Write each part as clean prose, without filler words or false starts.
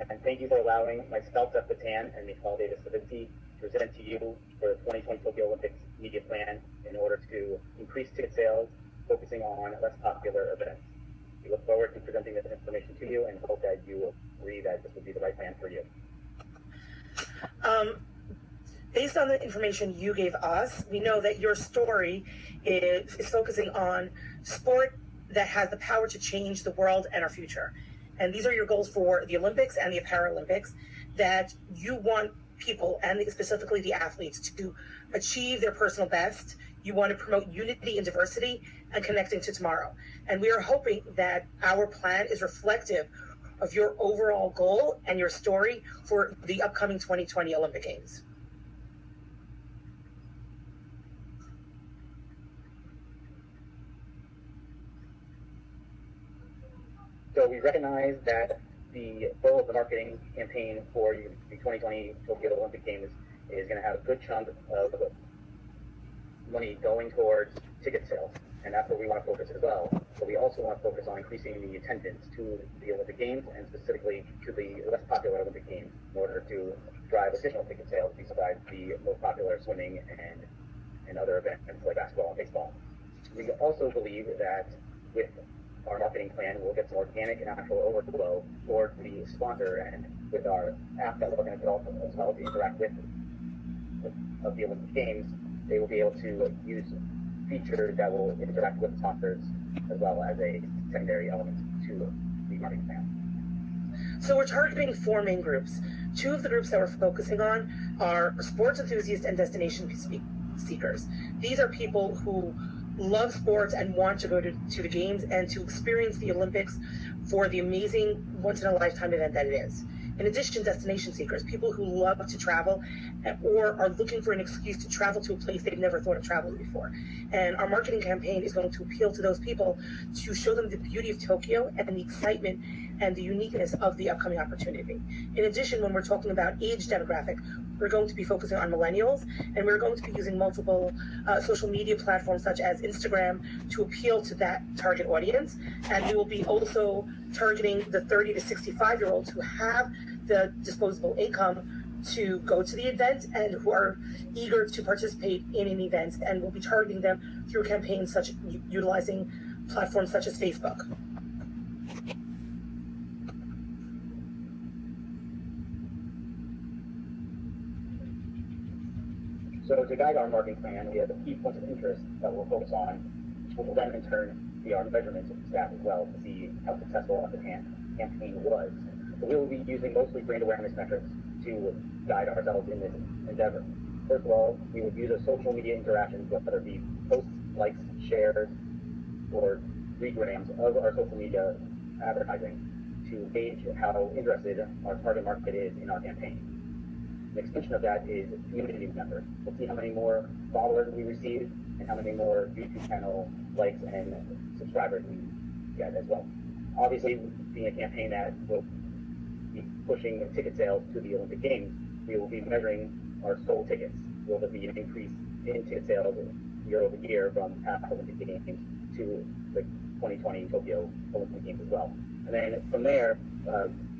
And thank you for allowing myself, Jeff Batan, and Nicole Davis-Savitsky to present to you for the 2020 Tokyo Olympics media plan in order to increase ticket sales, focusing on less popular events. We look forward to presenting this information to you and hope that you agree that this would be the right plan for you. Based on the information you gave us, we know that your story is focusing on sport that has the power to change the world and our future. And these are your goals for the Olympics and the Paralympics, that you want people, and specifically the athletes, to achieve their personal best. You want to promote unity and diversity and connecting to tomorrow. And we are hoping that our plan is reflective of your overall goal and your story for the upcoming 2020 Olympic Games. So we recognize that the goal of the marketing campaign for the 2020 Tokyo Olympic Games is going to have a good chunk of money going towards ticket sales, and that's where we want to focus as well. But we also want to focus on increasing the attendance to the Olympic Games, and specifically to the less popular Olympic Games, in order to drive additional ticket sales besides the most popular swimming and other events like basketball and baseball. We also believe that with our marketing plan, we'll get some organic and natural overflow towards the sponsor end with our app that we're going to develop as well to interact with of the Olympic Games. They will be able to use features that will interact with sponsors as well as a secondary element to the marketing plan. So we're targeting 4 main groups. 2 of the groups that we're focusing on are sports enthusiasts and destination seekers. These are people who love sports and want to go to the games and to experience the Olympics for the amazing once-in-a-lifetime event that it is. In addition, destination seekers, people who love to travel or are looking for an excuse to travel to a place they've never thought of traveling before. And our marketing campaign is going to appeal to those people to show them the beauty of Tokyo and the excitement and the uniqueness of the upcoming opportunity. In addition, when we're talking about age demographic, we're going to be focusing on millennials, and we're going to be using multiple social media platforms such as Instagram to appeal to that target audience. And we will be also targeting the 30 to 65-year-olds who have the disposable income to go to the event and who are eager to participate in an event, and we'll be targeting them through campaigns such utilizing platforms such as Facebook. So to guide our marketing plan, we have the key points of interest that we'll focus on, which will then in turn be our measurements of the staff as well to see how successful the campaign was. So we will be using mostly brand awareness metrics to guide ourselves in this endeavor. First of all, we would use our social media interactions, whether it be posts, likes, shares, or regrams of our social media advertising to gauge how interested our target market is in our campaign. An extension of that is community members. We'll see how many more followers we receive and how many more YouTube channel likes and subscribers we get as well. Obviously, being a campaign that will be pushing ticket sales to the Olympic Games, we will be measuring our sold tickets. Will there be an increase in ticket sales year over year from past Olympic Games to the 2020 Tokyo Olympic Games as well? And then from there,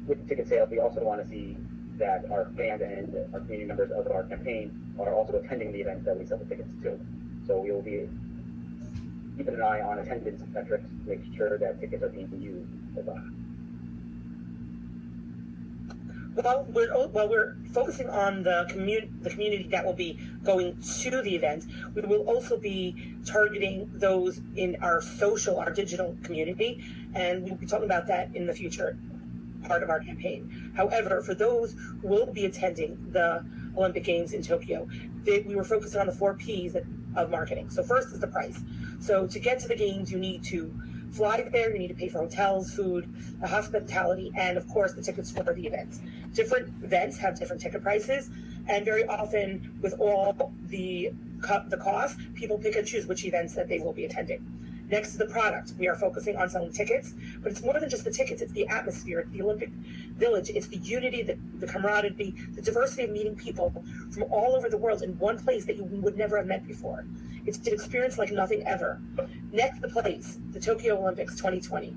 with the ticket sales, we also want to see that our fans and our community members of our campaign are also attending the events that we sell the tickets to. So we will be keeping an eye on attendance metrics to make sure that tickets are being used as well. While we're focusing on the community that will be going to the event, we will also be targeting those in our digital community, and we'll be talking about that in the future part of our campaign. However, for those who will be attending the Olympic Games in Tokyo, we were focusing on the 4 Ps of marketing. So first is the price. So to get to the games, you need to fly there, you need to pay for hotels, food, hospitality, and of course the tickets for the events. Different events have different ticket prices, and very often with all the cost, people pick and choose which events that they will be attending. Next is the product. We are focusing on selling tickets, but it's more than just the tickets. It's the atmosphere, it's the Olympic Village, it's the unity, the camaraderie, the diversity of meeting people from all over the world in one place that you would never have met before. It's an experience like nothing ever. Next, the place, the Tokyo Olympics 2020.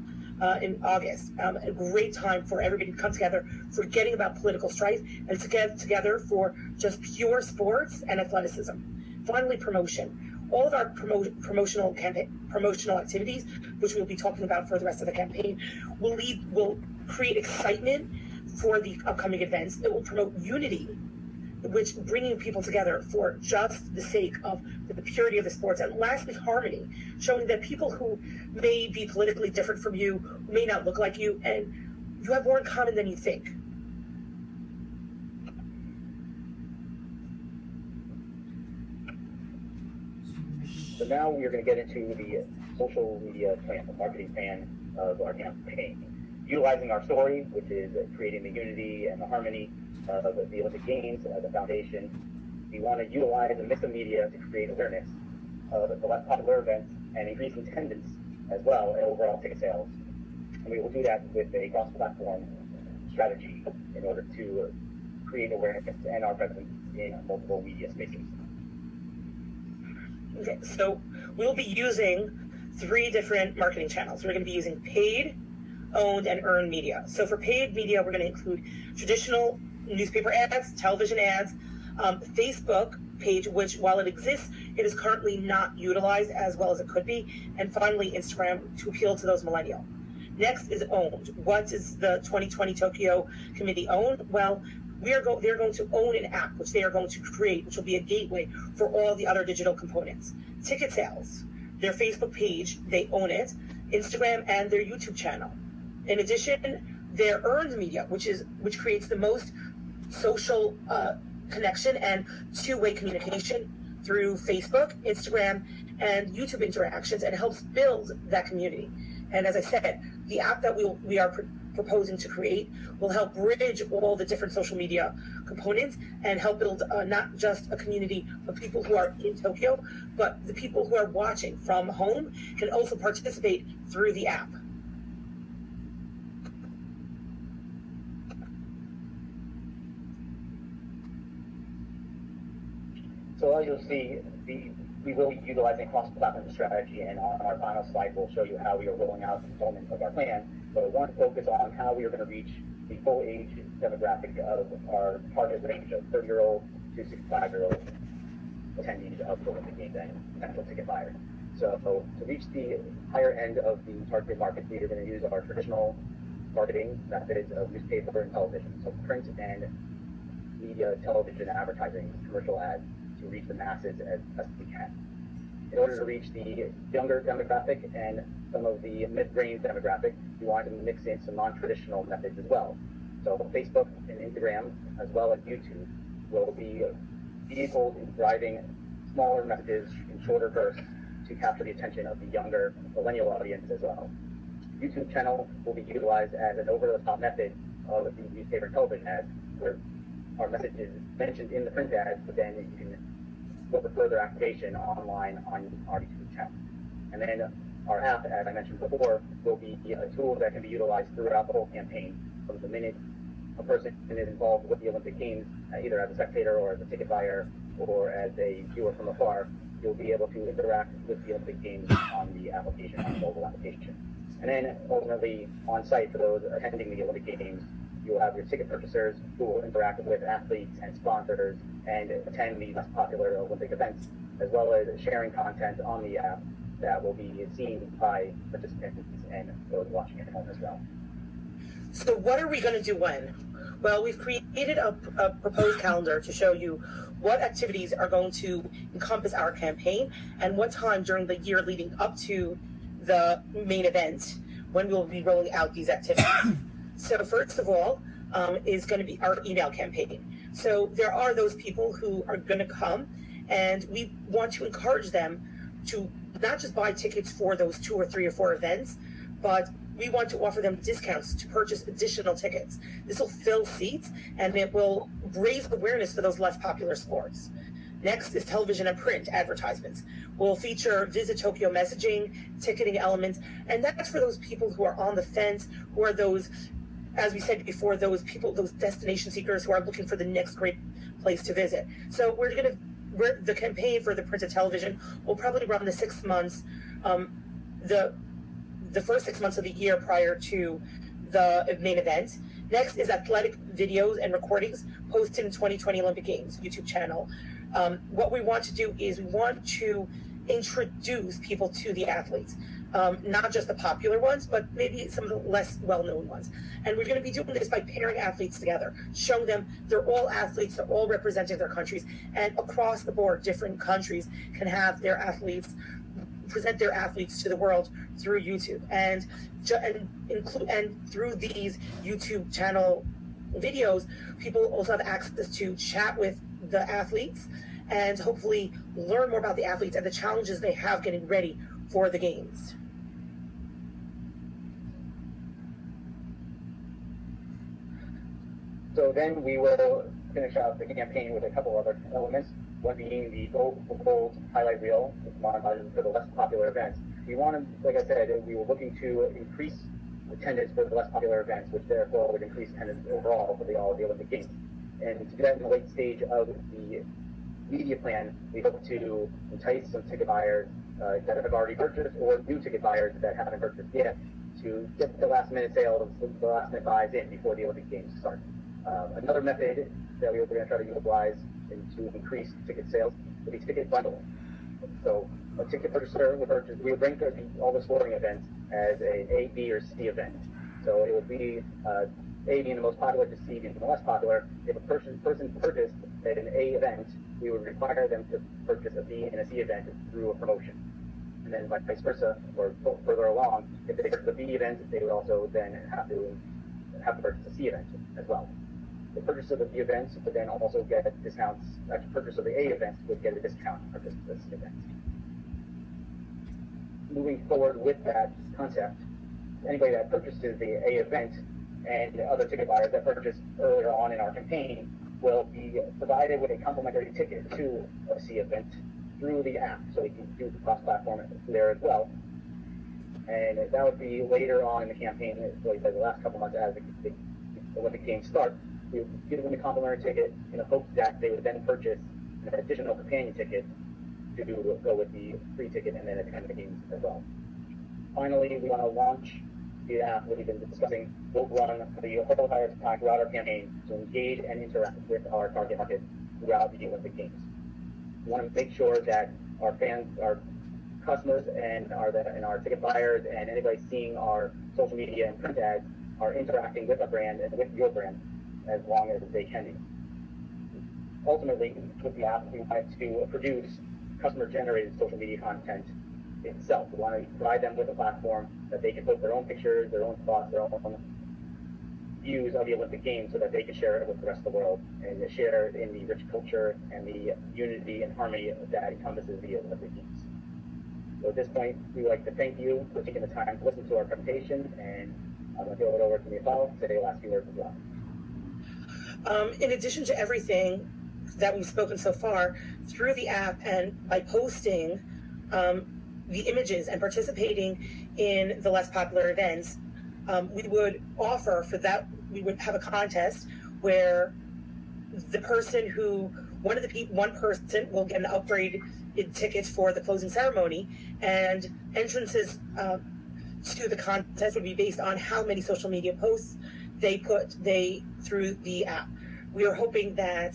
in August. A great time for everybody to come together, forgetting about political strife, and to get together for just pure sports and athleticism. Finally, promotion. All of our promotional activities, which we'll be talking about for the rest of the campaign, will create excitement for the upcoming events. It will promote unity, which bringing people together for just the sake of the purity of the sports. And lastly, harmony, showing that people who may be politically different from you, who may not look like you, and you have more in common than you think. So now we are going to get into the social media plan, the marketing plan of our campaign. Utilizing our story, which is creating the unity and the harmony of the Olympic Games as a foundation, we want to utilize a mix of media to create awareness of the less popular events and increase attendance as well and overall ticket sales. And we will do that with a cross-platform strategy in order to create awareness and our presence in multiple media spaces. Okay, so we'll be using 3 different marketing channels. We're going to be using paid, owned, and earned media. So for paid media, we're going to include traditional newspaper ads, television ads, Facebook page, which while it exists, it is currently not utilized as well as it could be. And finally, Instagram to appeal to those millennials. Next is owned. What is the 2020 Tokyo Committee owned? Well, they're going to own an app, which they are going to create, which will be a gateway for all the other digital components. Ticket sales, their Facebook page, they own it, Instagram, and their YouTube channel. In addition, their earned media, which creates the most social connection and two-way communication through Facebook, Instagram, and YouTube interactions, and helps build that community. And as I said, the app that we are proposing to create will help bridge all the different social media components and help build not just a community of people who are in Tokyo, but the people who are watching from home can also participate through the app. So as you'll see, we will be utilizing a cross-platform strategy, and on our final slide we'll show you how we are rolling out components of our plan. But I want to focus on how we are going to reach the full age demographic of our target range of 30-year-old to 65-year-old attendees of the Olympic Games and potential ticket buyers. So to reach the higher end of the target market, we are going to use our traditional marketing methods of newspaper and television, so print and media, television, advertising, commercial ads, to reach the masses as best we can. In order to reach the younger demographic and some of the mid-range demographic, we want to mix in some non-traditional methods as well. So Facebook and Instagram, as well as YouTube, will be vehicles in driving smaller messages in shorter bursts to capture the attention of the younger millennial audience as well. YouTube channel will be utilized as an over-the-top method of the newspaper and television ads, where our message is mentioned in the print ads, but then you can go for further activation online on our YouTube channel. And then our app, as I mentioned before, will be a tool that can be utilized throughout the whole campaign. From the minute a person is involved with the Olympic Games, either as a spectator or as a ticket buyer or as a viewer from afar, you'll be able to interact with the Olympic Games on the application, on the mobile application. And then ultimately on site for those attending the Olympic Games, you'll have your ticket purchasers who will interact with athletes and sponsors and attend the less popular Olympic events, as well as sharing content on the app that will be seen by participants and those watching at home as well. So what are we going to do when? Well, we've created a proposed calendar to show you what activities are going to encompass our campaign and what time during the year leading up to the main event when we'll be rolling out these activities. So first of all is going to be our email campaign. So there are those people who are going to come, and we want to encourage them to not just buy tickets for those 2 or 3 or 4 events, but we want to offer them discounts to purchase additional tickets. This will fill seats, and it will raise awareness for those less popular sports. Next is television and print advertisements. We'll feature Visit Tokyo messaging, ticketing elements, and that's for those people who are on the fence, who are those, as we said before, those people, those destination seekers who are looking for the next great place to visit. So the campaign for the printed television will probably run the 6 months. the first 6 months of the year prior to the main event. Next is athletic videos and recordings posted in 2020 Olympic Games YouTube channel. What we want to do is we want to introduce people to the athletes, not just the popular ones, but maybe some of the less well-known ones. And we're going to be doing this by pairing athletes together, showing them they're all athletes, they're all representing their countries, and across the board, different countries can have their athletes present their athletes to the world through YouTube, and through these YouTube channel videos, people also have access to chat with the athletes and hopefully learn more about the athletes and the challenges they have getting ready for the games. So then we will finish out the campaign with a couple other elements, one being the gold highlight reel, monetizes for the less popular events. We wanted, like I said, we were looking to increase attendance for the less popular events, which therefore would increase attendance overall for all of the Olympic Games. And to do that in the late stage of the media plan, we hope to entice some ticket buyers that have already purchased, or new ticket buyers that haven't purchased yet, to get the last minute sales, the last minute buys in before the Olympic Games start. Another method that we're going to try to utilize to increase ticket sales would be ticket bundling. So a ticket purchaser would purchase, we would rank all the sporting events as A, B, or C event. So it would be A being the most popular to C being the less popular. If a person purchased at an A event, we would require them to purchase a B and a C event through a promotion. And then vice versa, or further along, if they purchase a B event, they would also then have to purchase a C event as well. The purchase of the B events would then also get discounts. Actually, purchase of the A events would get a discount for this event. Moving forward with that concept, anybody that purchases the A event and other ticket buyers that purchased earlier on in our campaign will be provided with a complimentary ticket to a C event through the app, so they can do the cross-platform there as well. And that would be later on in the campaign, like the last couple months as the Olympic Games start. We would give them a complimentary ticket in the hopes that they would then purchase an additional companion ticket to go with the free ticket and then attend the games as well. Finally, we want to launch the app we've been discussing. We'll run the whole entire time throughout our campaign to engage and interact with our target market throughout the Olympic Games. We want to make sure that our fans, our customers, and our ticket buyers and anybody seeing our social media and print ads are interacting with our brand and with your brand as long as they can be. Ultimately, with the app, we want to produce customer-generated social media content itself. We want to provide them with a platform that they can put their own pictures, their own thoughts, their own views of the Olympic Games so that they can share it with the rest of the world and share in the rich culture and the unity and harmony that encompasses the Olympic Games. So at this point, we would like to thank you for taking the time to listen to our presentation, and I'm going to throw it over to Nicole to say the last few words as well. In addition to everything that we've spoken so far, through the app and by posting the images and participating in the less popular events, we would offer for that, we would have a contest where the person one person will get an upgraded ticket for the closing ceremony, and entrances to the contest would be based on how many social media posts they through the app. We are hoping that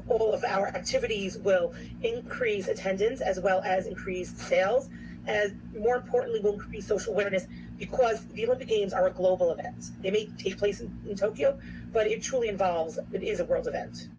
all of our activities will increase attendance as well as increase sales, as more importantly will increase social awareness, because the Olympic Games are a global event. They may take place in Tokyo, but it is a world event.